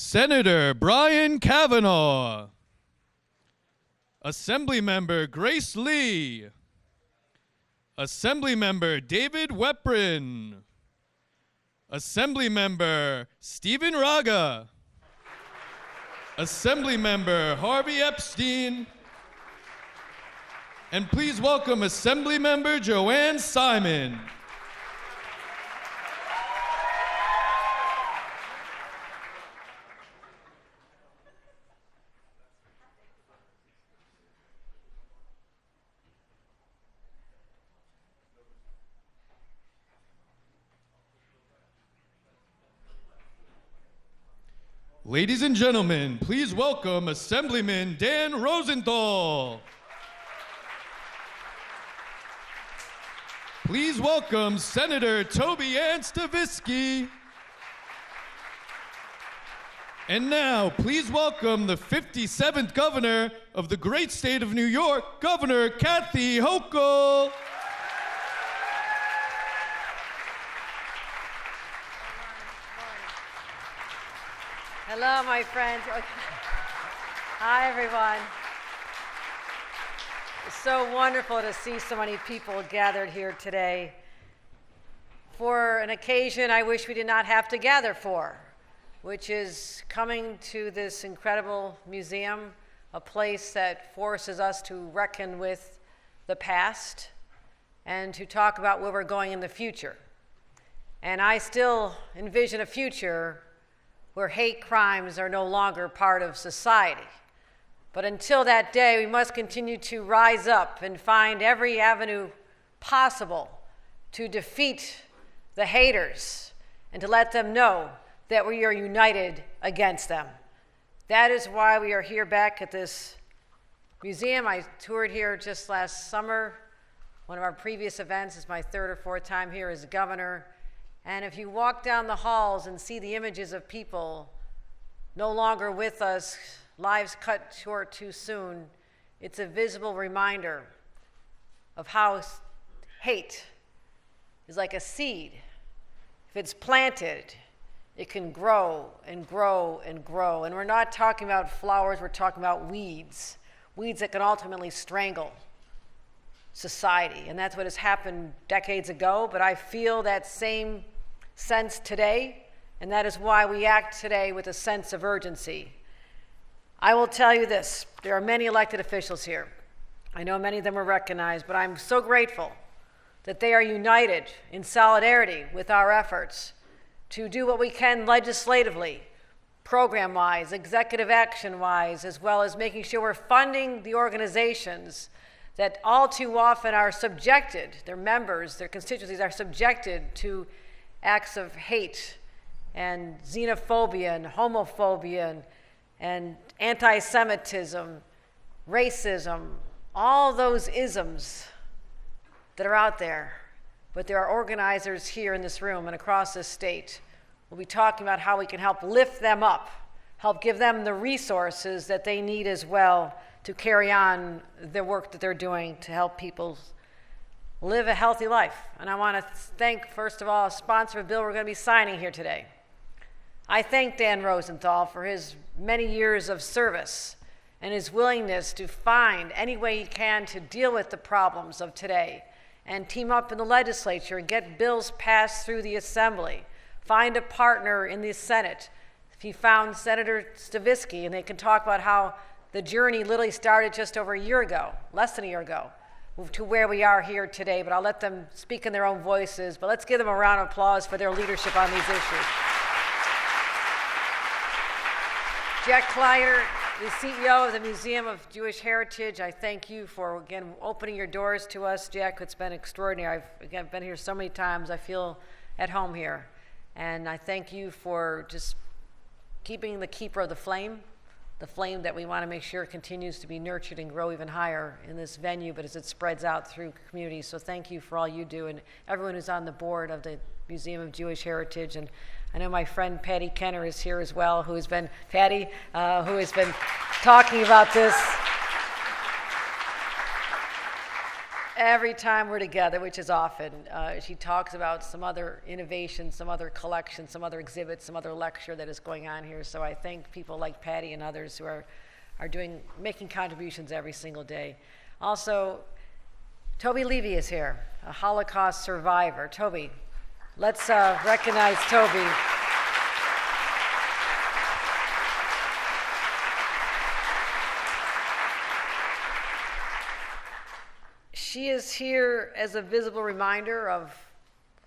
Senator Brian Kavanaugh, Assemblymember Grace Lee, Assemblymember David Weprin, Assemblymember Stephen Raga, Assemblymember Harvey Epstein, and please welcome Assemblymember Joanne Simon. Ladies and gentlemen, please welcome Assemblyman Dan Rosenthal. Please welcome Senator Toby and Stavisky. And now, please welcome the 57th Governor of the great state of New York, Governor Kathy Hochul. Hello, my friends. Hi, everyone. It's so wonderful to see so many people gathered here today for an occasion I wish we did not have to gather for, which is coming to this incredible museum, a place that forces us to reckon with the past and to talk about where we're going in the future. And I still envision a future where hate crimes are no longer part of society. But until that day, we must continue to rise up and find every avenue possible to defeat the haters and to let them know that we are united against them. That is why we are here back at this museum. I toured here just last summer. One of our previous events is my third or fourth time here as governor. And if you walk down the halls and see the images of people no longer with us, lives cut short too soon, it's a visible reminder of how hate is like a seed. If it's planted, it can grow and grow and grow. And we're not talking about flowers, we're talking about weeds. Weeds that can ultimately strangle society. And that's what has happened decades ago, but I feel that same sense today, and that is why we act today with a sense of urgency. I will tell you this, there are many elected officials here. I know many of them are recognized, but I'm so grateful that they are united in solidarity with our efforts to do what we can legislatively, program-wise, executive action-wise, as well as making sure we're funding the organizations that all too often are subjected, their members, their constituencies are subjected to acts of hate and xenophobia and homophobia and anti-Semitism, racism, all those isms that are out there. But there are organizers here in this room and across this state. We'll be talking about how we can help lift them up, help give them the resources that they need as well to carry on the work that they're doing to help people live a healthy life. And I want to thank, first of all, a sponsor of a bill we're going to be signing here today. I thank Dan Rosenthal for his many years of service and his willingness to find any way he can to deal with the problems of today and team up in the legislature and get bills passed through the Assembly. Find a partner in the Senate. If he found Senator Stavisky, and they can talk about how the journey literally started just over a year ago, less than a year ago, to where we are here today, but I'll let them speak in their own voices. But let's give them a round of applause for their leadership on these issues. Jack Kleiner, the CEO of the Museum of Jewish Heritage, I thank you for, again, opening your doors to us. Jack, it's been extraordinary. I've been here so many times. I feel at home here. And I thank you for just keeping the keeper of the flame that we want to make sure continues to be nurtured and grow even higher in this venue, but as it spreads out through communities. So thank you for all you do, and everyone who's on the board of the Museum of Jewish Heritage. And I know my friend Patty Kenner is here as well, who has been talking about this. every time we're together, which is often, she talks about some other innovation, some other collection, some other exhibit, some other lecture that is going on here. So I thank people like Patty and others who are making contributions every single day. Also, Toby Levy is here, a Holocaust survivor. Toby, let's recognize Toby. She is here as a visible reminder of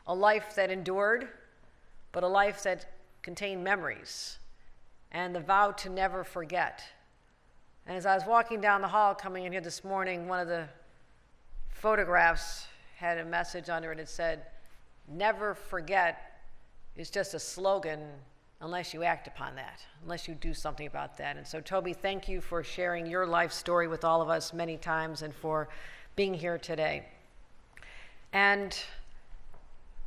a life that endured, but a life that contained memories and the vow to never forget. And as I was walking down the hall coming in here this morning, one of the photographs had a message under it. It said, "Never forget" is just a slogan unless you act upon that, unless you do something about that. And so, Toby, thank you for sharing your life story with all of us many times and for being here today. And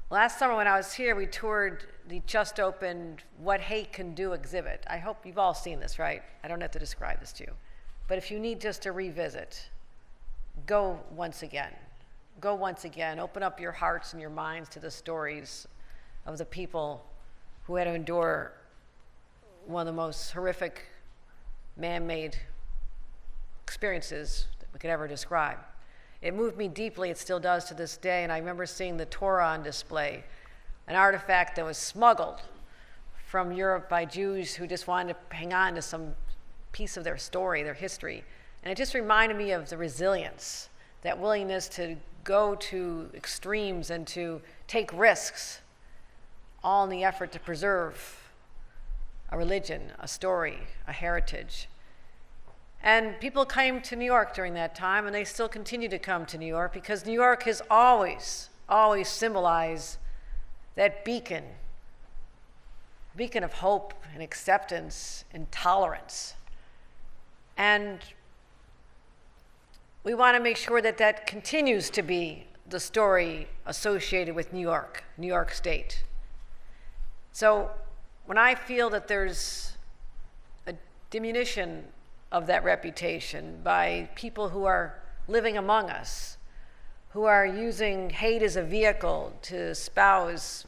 last summer when I was here, we toured the just opened What Hate Can Do exhibit. I hope you've all seen this, right? I don't have to describe this to you. But if you need just a revisit, go once again. Go once again. Open up your hearts and your minds to the stories of the people who had to endure one of the most horrific man-made experiences that we could ever describe. It moved me deeply, it still does to this day, and I remember seeing the Torah on display, an artifact that was smuggled from Europe by Jews who just wanted to hang on to some piece of their story, their history. And it just reminded me of the resilience, that willingness to go to extremes and to take risks, all in the effort to preserve a religion, a story, a heritage. And people came to New York during that time, and they still continue to come to New York because New York has always symbolized that beacon of hope and acceptance and tolerance. And we want to make sure that that continues to be the story associated with New York State. So when I feel that there's a diminution of that reputation by people who are living among us, who are using hate as a vehicle to espouse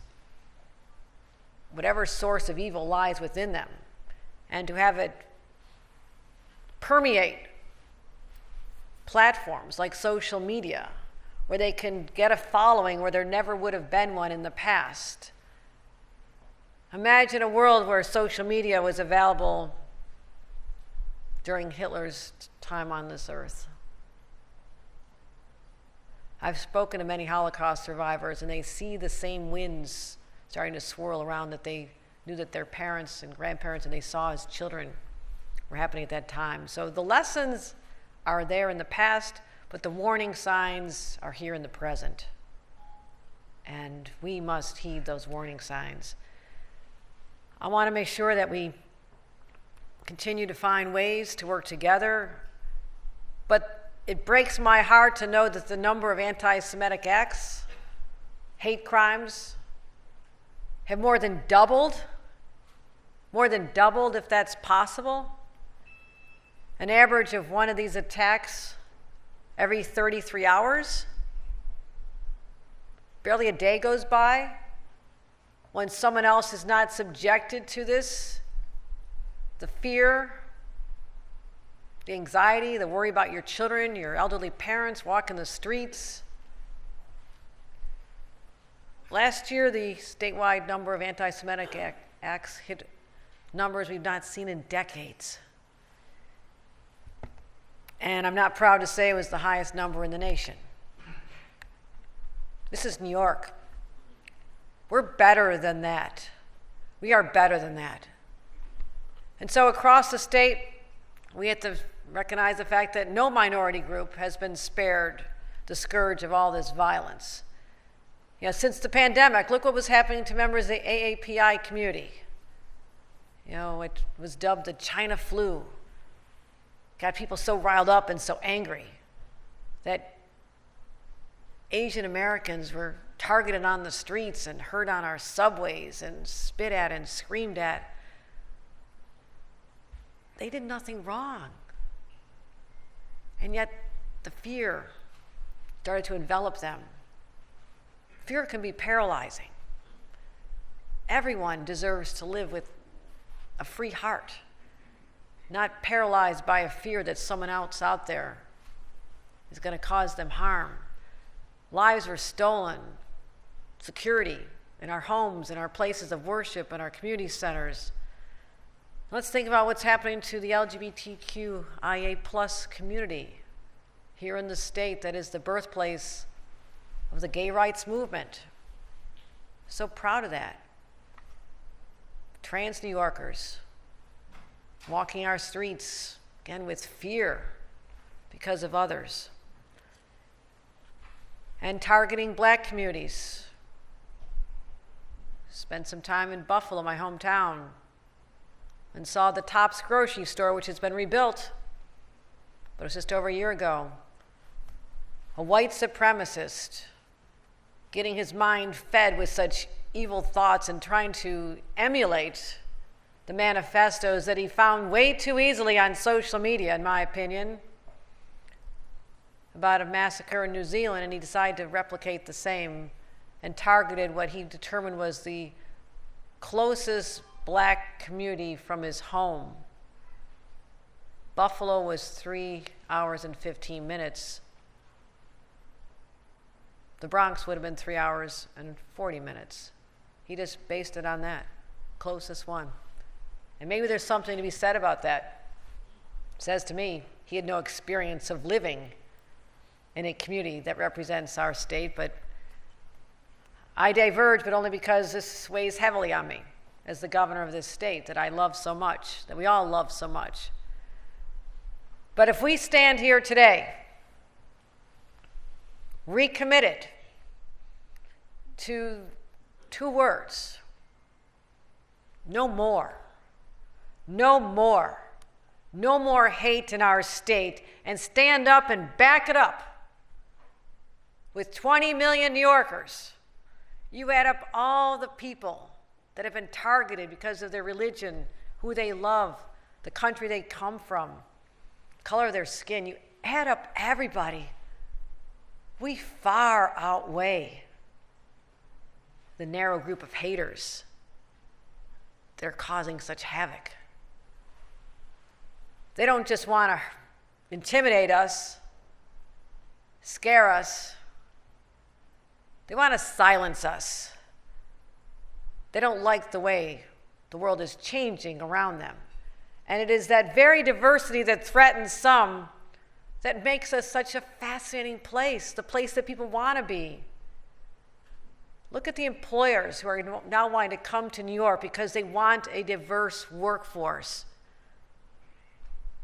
whatever source of evil lies within them, and to have it permeate platforms like social media, where they can get a following where there never would have been one in the past. Imagine a world where social media was available during Hitler's time on this earth. I've spoken to many Holocaust survivors, and they see the same winds starting to swirl around that they knew that their parents and grandparents and they saw as children were happening at that time. So the lessons are there in the past, but the warning signs are here in the present. And we must heed those warning signs. I want to make sure that we continue to find ways to work together, but it breaks my heart to know that the number of anti-Semitic acts, hate crimes, have more than doubled if that's possible. An average of one of these attacks every 33 hours. Barely a day goes by when someone else is not subjected to this. The fear, the anxiety, the worry about your children, your elderly parents walking the streets. Last year, the statewide number of anti-Semitic acts hit numbers we've not seen in decades. And I'm not proud to say it was the highest number in the nation. This is New York. We're better than that. We are better than that. And so across the state, we have to recognize the fact that no minority group has been spared the scourge of all this violence. You know, since the pandemic, look what was happening to members of the AAPI community. You know, it was dubbed the China flu. Got people so riled up and so angry that Asian Americans were targeted on the streets and hurt on our subways and spit at and screamed at. They did nothing wrong. And yet the fear started to envelop them. Fear can be paralyzing. Everyone deserves to live with a free heart, not paralyzed by a fear that someone else out there is going to cause them harm. Lives were stolen, security in our homes, in our places of worship, in our community centers. Let's think about what's happening to the LGBTQIA plus community here in the state that is the birthplace of the gay rights movement. So proud of that. Trans New Yorkers walking our streets, again, with fear because of others. And targeting black communities. Spent some time in Buffalo, my hometown, and saw the Tops grocery store, which has been rebuilt, but it was just over a year ago. A white supremacist getting his mind fed with such evil thoughts and trying to emulate the manifestos that he found way too easily on social media, in my opinion, about a massacre in New Zealand, and he decided to replicate the same and targeted what he determined was the closest black community from his home. Buffalo was 3 hours and 15 minutes. The Bronx would have been 3 hours and 40 minutes. He just based it on that, closest one. And maybe there's something to be said about that. It says to me, he had no experience of living in a community that represents our state, but I diverge, but only because this weighs heavily on me as the governor of this state that I love so much, that we all love so much. But if we stand here today, recommitted to 2 words, no more. No more. No more hate in our state, and stand up and back it up with 20 million New Yorkers. You add up all the people that have been targeted because of their religion, who they love, the country they come from, color of their skin. You add up everybody. We far outweigh the narrow group of haters that are causing such havoc. They don't just want to intimidate us, scare us. They want to silence us. They don't like the way the world is changing around them. And it is that very diversity that threatens some that makes us such a fascinating place, the place that people want to be. Look at the employers who are now wanting to come to New York because they want a diverse workforce,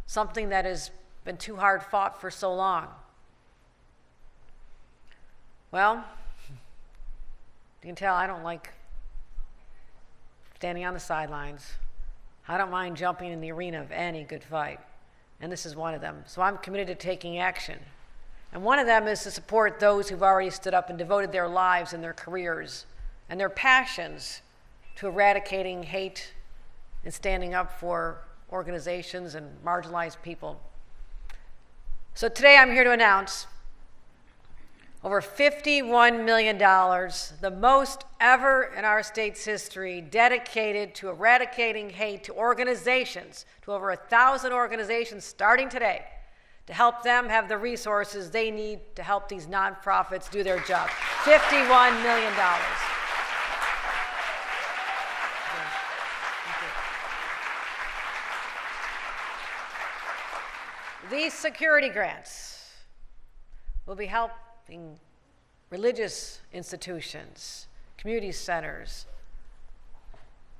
something that has been too hard fought for so long. Well, you can tell I don't like standing on the sidelines. I don't mind jumping in the arena of any good fight, and this is one of them. So I'm committed to taking action. And one of them is to support those who've already stood up and devoted their lives and their careers and their passions to eradicating hate and standing up for organizations and marginalized people. So today I'm here to announce over $51 million, the most ever in our state's history, dedicated to eradicating hate to organizations, to over 1,000 organizations starting today, to help them have the resources they need to help these nonprofits do their job. $51 million. These security grants will be helping religious institutions, community centers,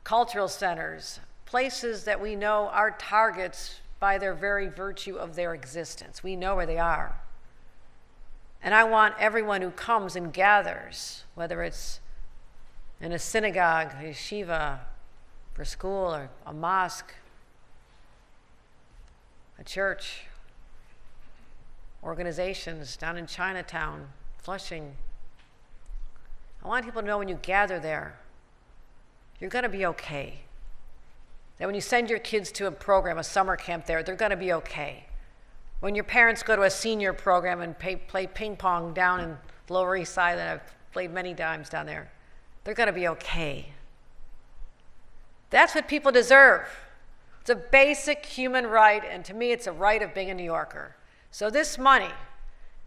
cultural centers, places that we know are targets by their very virtue of their existence. We know where they are. And I want everyone who comes and gathers, whether it's in a synagogue, a yeshiva, for school, or a mosque, a church, organizations down in Chinatown, Flushing. I want people to know when you gather there, you're going to be okay. That when you send your kids to a program, a summer camp there, they're going to be okay. When your parents go to a senior program and play ping pong down in the Lower East Side, that I've played many times down there, they're going to be okay. That's what people deserve. It's a basic human right, and to me, it's a right of being a New Yorker. So this money,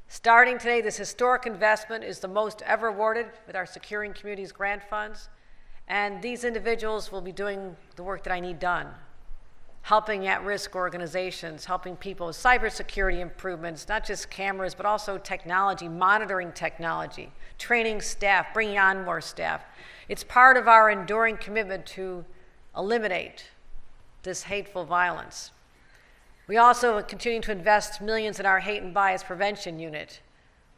starting today, this historic investment is the most ever awarded with our Securing Communities grant funds, and these individuals will be doing the work that I need done, helping at-risk organizations, helping people with cybersecurity improvements, not just cameras, but also technology, monitoring technology, training staff, bringing on more staff. It's part of our enduring commitment to eliminate this hateful violence. We also continue to invest millions in our hate and bias prevention unit.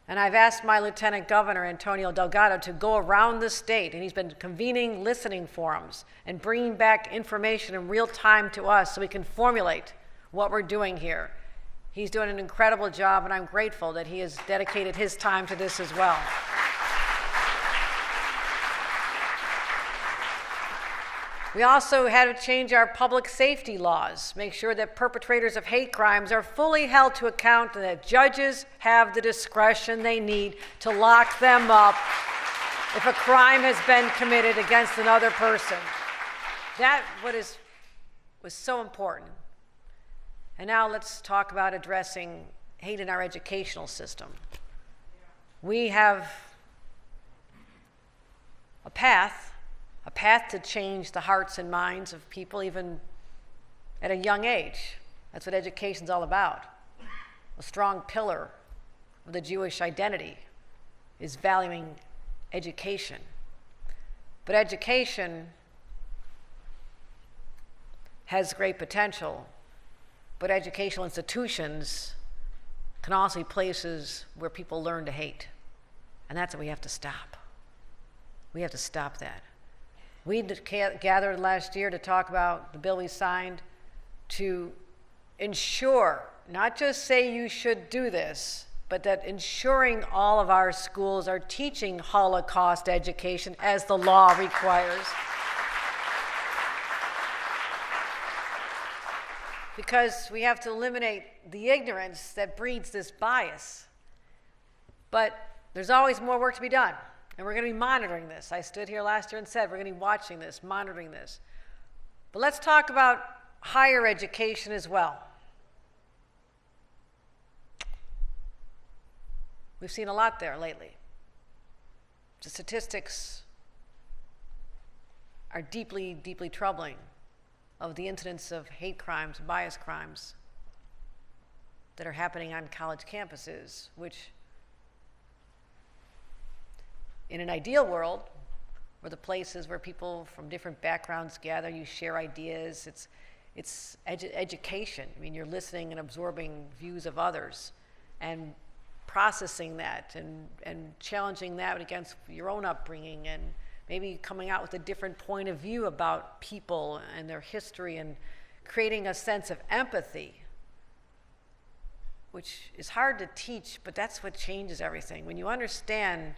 And I've asked my Lieutenant Governor, Antonio Delgado, to go around the state, and he's been convening listening forums and bringing back information in real time to us so we can formulate what we're doing here. He's doing an incredible job, and I'm grateful that he has dedicated his time to this as well. We also had to change our public safety laws, make sure that perpetrators of hate crimes are fully held to account and that judges have the discretion they need to lock them up if a crime has been committed against another person. That was so important. And now let's talk about addressing hate in our educational system. We have a path to change the hearts and minds of people even at a young age. That's what education's all about. A strong pillar of the Jewish identity is valuing education. But education has great potential, but educational institutions can also be places where people learn to hate. And that's what we have to stop. We have to stop that. We gathered last year to talk about the bill we signed to ensure, not just say you should do this, but that ensuring all of our schools are teaching Holocaust education as the law requires. Because we have to eliminate the ignorance that breeds this bias. But there's always more work to be done. And we're going to be monitoring this. I stood here last year and said we're going to be watching this, monitoring this. But let's talk about higher education as well. We've seen a lot there lately. The statistics are deeply, deeply troubling of the incidence of hate crimes, bias crimes that are happening on college campuses, which in an ideal world, where the places where people from different backgrounds gather, you share ideas, it's education. I mean, you're listening and absorbing views of others and processing that and challenging that against your own upbringing and maybe coming out with a different point of view about people and their history and creating a sense of empathy, which is hard to teach, but that's what changes everything. When you understand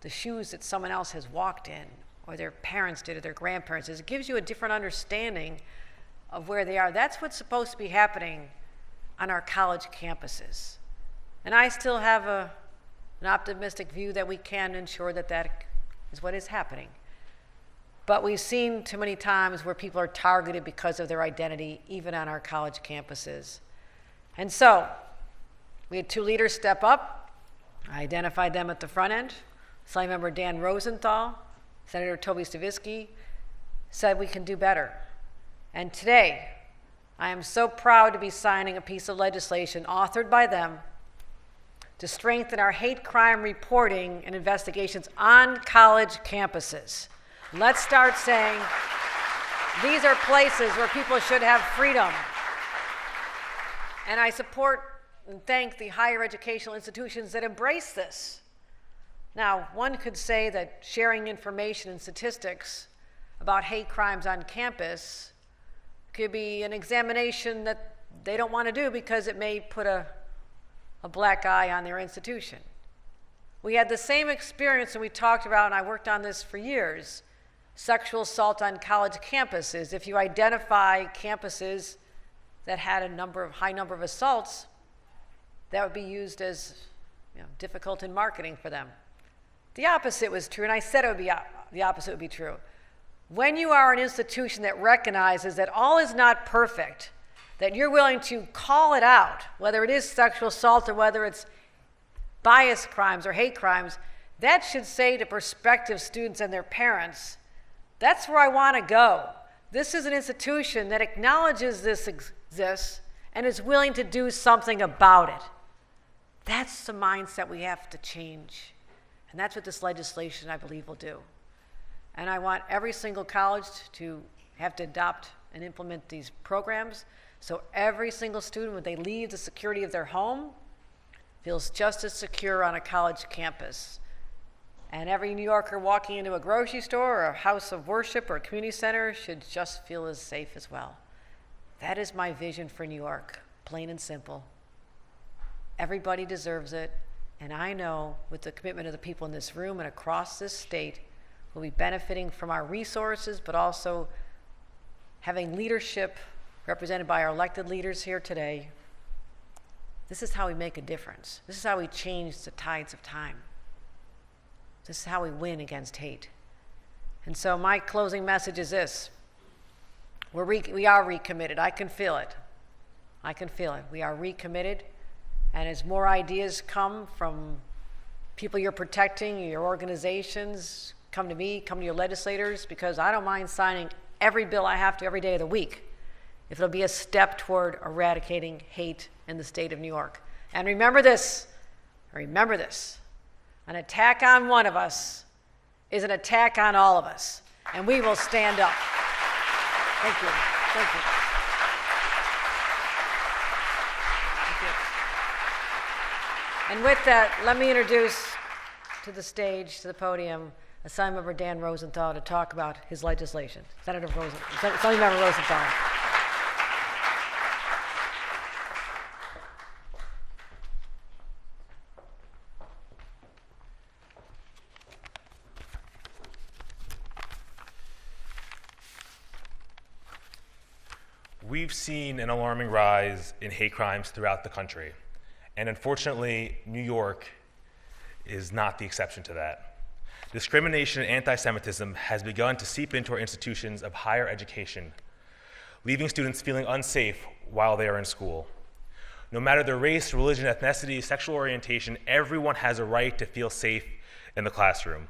the shoes that someone else has walked in, or their parents did, or their grandparents did, it gives you a different understanding of where they are. That's what's supposed to be happening on our college campuses. And I still have an optimistic view that we can ensure that that is what is happening. But we've seen too many times where people are targeted because of their identity, even on our college campuses. And so, we had two leaders step up. I identified them at the front end. Assembly Member Dan Rosenthal, Senator Toby Stavisky, said we can do better. And today, I am so proud to be signing a piece of legislation authored by them to strengthen our hate crime reporting and investigations on college campuses. Let's start saying these are places where people should have freedom. And I support and thank the higher educational institutions that embrace this. Now, one could say that sharing information and statistics about hate crimes on campus could be an examination that they don't want to do because it may put a black eye on their institution. We had the same experience, and we talked about, and I worked on this for years, sexual assault on college campuses. If you identify campuses that had a high number of assaults, that would be used as difficult in marketing for them. The opposite was true, and I said the opposite would be true. When you are an institution that recognizes that all is not perfect, that you're willing to call it out, whether it is sexual assault or whether it's bias crimes or hate crimes, that should say to prospective students and their parents, that's where I want to go. This is an institution that acknowledges this exists and is willing to do something about it. That's the mindset we have to change. And that's what this legislation, I believe, will do. And I want every single college to have to adopt and implement these programs so every single student, when they leave the security of their home, feels just as secure on a college campus. And every New Yorker walking into a grocery store or a house of worship or a community center should just feel as safe as well. That is my vision for New York, plain and simple. Everybody deserves it, and I know with the commitment of the people in this room and across this state, we'll be benefiting from our resources, but also having leadership represented by our elected leaders here today. This is how we make a difference. This is how we change the tides of time. This is how we win against hate. And so my closing message is this. We are recommitted. I can feel it. I can feel it. We are recommitted. And as more ideas come from people you're protecting, your organizations, come to me, come to your legislators, because I don't mind signing every bill I have to every day of the week if it'll be a step toward eradicating hate in the state of New York. And remember this, an attack on one of us is an attack on all of us, and we will stand up. Thank you. Thank you. Thank you. And with that, let me introduce to the stage, to the podium, Assemblymember Dan Rosenthal to talk about his legislation. Assemblymember Rosenthal. We've seen an alarming rise in hate crimes throughout the country, and unfortunately, New York is not the exception to that. Discrimination and anti-Semitism has begun to seep into our institutions of higher education, leaving students feeling unsafe while they are in school. No matter their race, religion, ethnicity, sexual orientation, everyone has a right to feel safe in the classroom.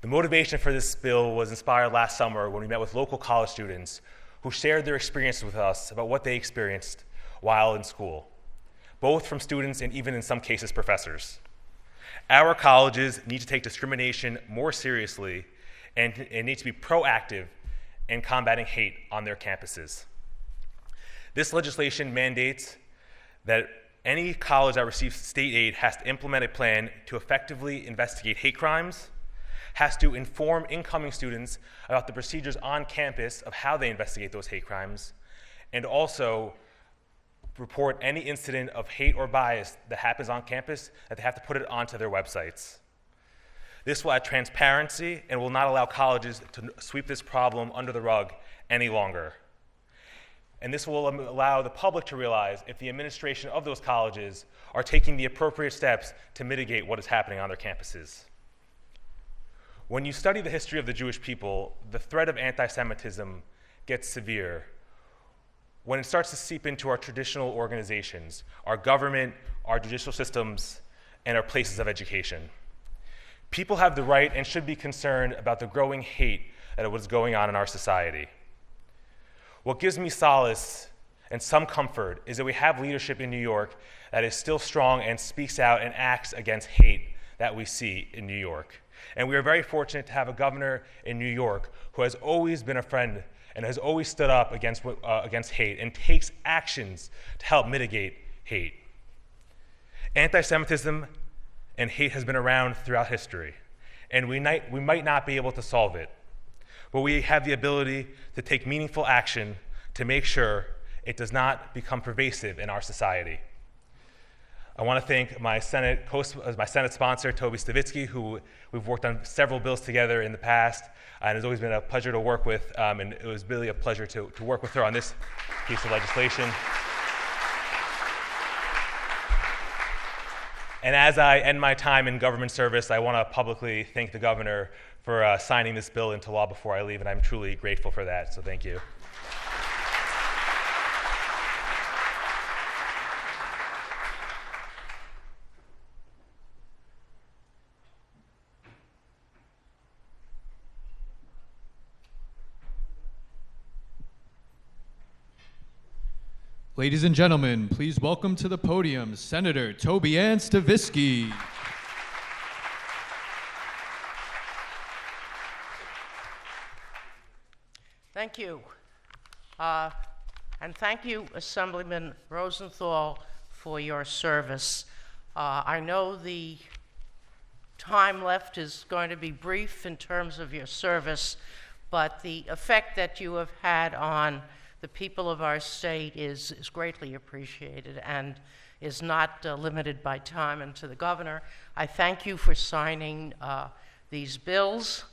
The motivation for this bill was inspired last summer when we met with local college students who shared their experiences with us about what they experienced while in school, both from students and even in some cases professors. Our colleges need to take discrimination more seriously and need to be proactive in combating hate on their campuses. This legislation mandates that any college that receives state aid has to implement a plan to effectively investigate hate crimes, has to inform incoming students about the procedures on campus of how they investigate those hate crimes, and also report any incident of hate or bias that happens on campus, that they have to put it onto their websites. This will add transparency and will not allow colleges to sweep this problem under the rug any longer. And this will allow the public to realize if the administration of those colleges are taking the appropriate steps to mitigate what is happening on their campuses. When you study the history of the Jewish people, the threat of anti-Semitism gets severe when it starts to seep into our traditional organizations, our government, our judicial systems, and our places of education. People have the right and should be concerned about the growing hate that was going on in our society. What gives me solace and some comfort is that we have leadership in New York that is still strong and speaks out and acts against hate that we see in New York. And we are very fortunate to have a governor in New York who has always been a friend and has always stood up against hate and takes actions to help mitigate hate. Anti-Semitism and hate has been around throughout history, and we might not be able to solve it, but we have the ability to take meaningful action to make sure it does not become pervasive in our society. I want to thank my Senate sponsor, Toby Stavisky, who we've worked on several bills together in the past, and it's always been a pleasure to work with, and it was really a pleasure to work with her on this piece of legislation. And as I end my time in government service, I want to publicly thank the governor for signing this bill into law before I leave, and I'm truly grateful for that, so thank you. Ladies and gentlemen, please welcome to the podium Senator Toby Ann Stavisky. Thank you. And thank you, Assemblyman Rosenthal, for your service. I know the time left is going to be brief in terms of your service, but the effect that you have had on the people of our state is greatly appreciated and is not limited by time. And to the governor, I thank you for signing these bills.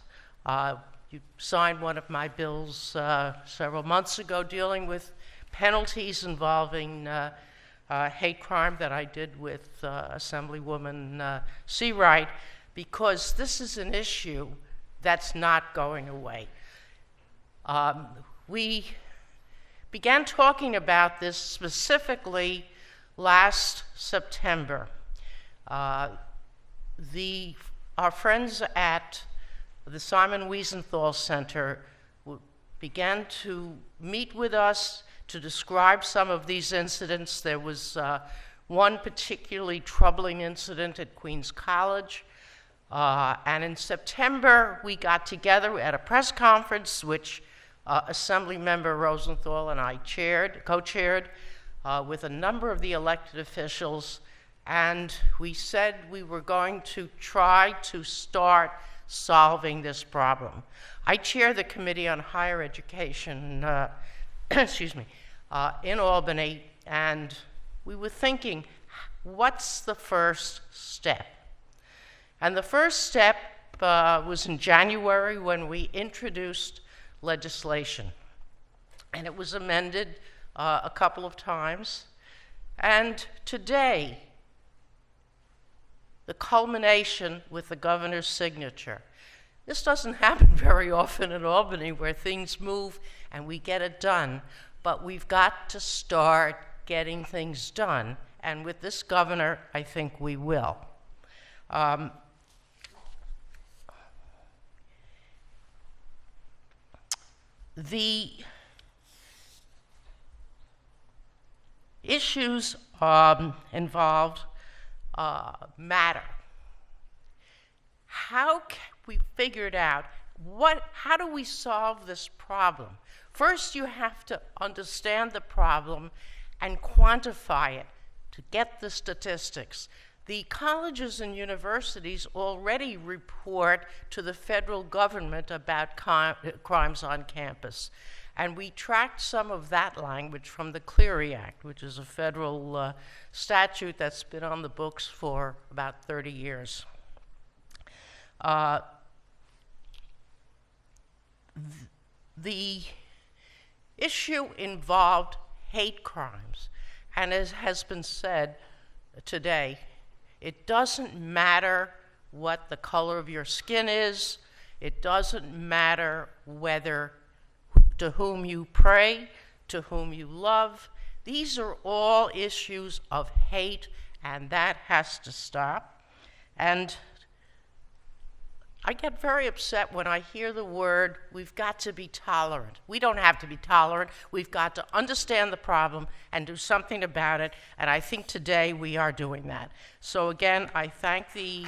You signed one of my bills several months ago dealing with penalties involving hate crime that I did with Assemblywoman Seawright, because this is an issue that's not going away. We began talking about this specifically last September. Our friends at the Simon Wiesenthal Center began to meet with us to describe some of these incidents. There was one particularly troubling incident at Queens College. And in September, we got together at a press conference, which Assemblymember Rosenthal and I co-chaired with a number of the elected officials, and we said we were going to try to start solving this problem. I chair the Committee on Higher Education, in Albany, and we were thinking, what's the first step? And the first step was in January when we introduced legislation. And it was amended a couple of times. And today, the culmination with the governor's signature. This doesn't happen very often in Albany, where things move and we get it done, but we've got to start getting things done. And with this governor, I think we will. The issues involved matter. How can we figured out how do we solve this problem? First, you have to understand the problem and quantify it to get the statistics. The colleges and universities already report to the federal government about crimes on campus. And we tracked some of that language from the Clery Act, which is a federal statute that's been on the books for about 30 years. The issue involved hate crimes. And as has been said today, it doesn't matter what the color of your skin is. It doesn't matter to whom you pray, to whom you love. These are all issues of hate, and that has to stop. And I get very upset when I hear the word, we've got to be tolerant. We don't have to be tolerant. We've got to understand the problem and do something about it, and I think today we are doing that. So again, I thank the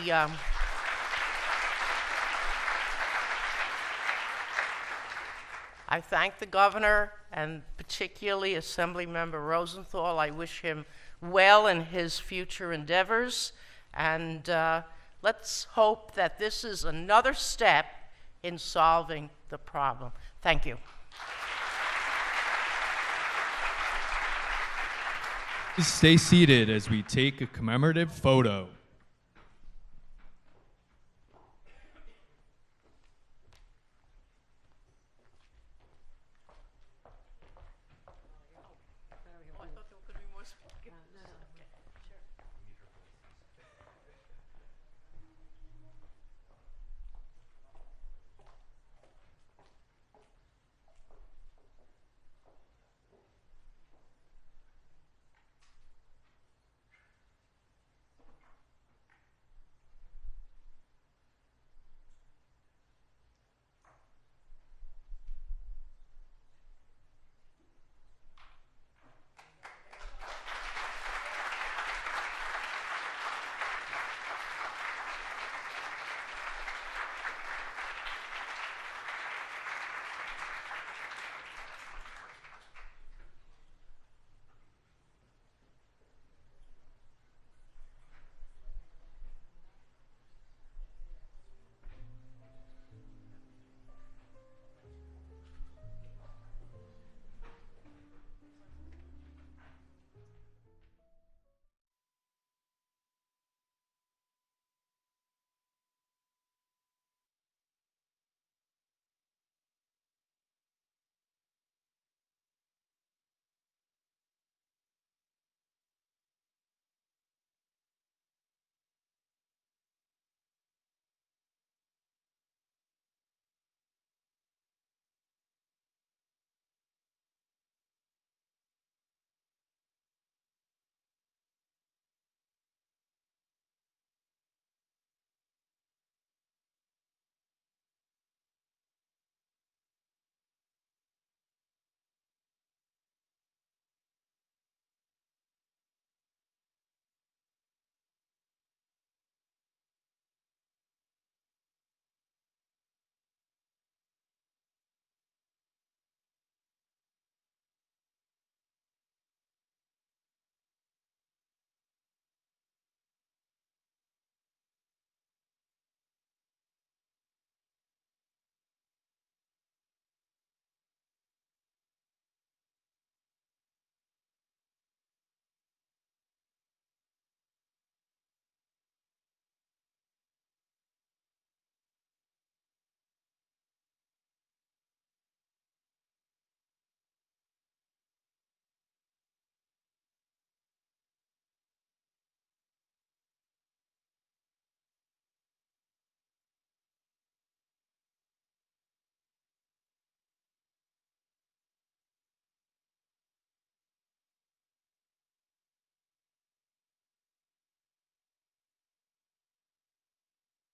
governor, and particularly Assemblymember Rosenthal. I wish him well in his future endeavors, and let's hope that this is another step in solving the problem. Thank you. Please stay seated as we take a commemorative photo.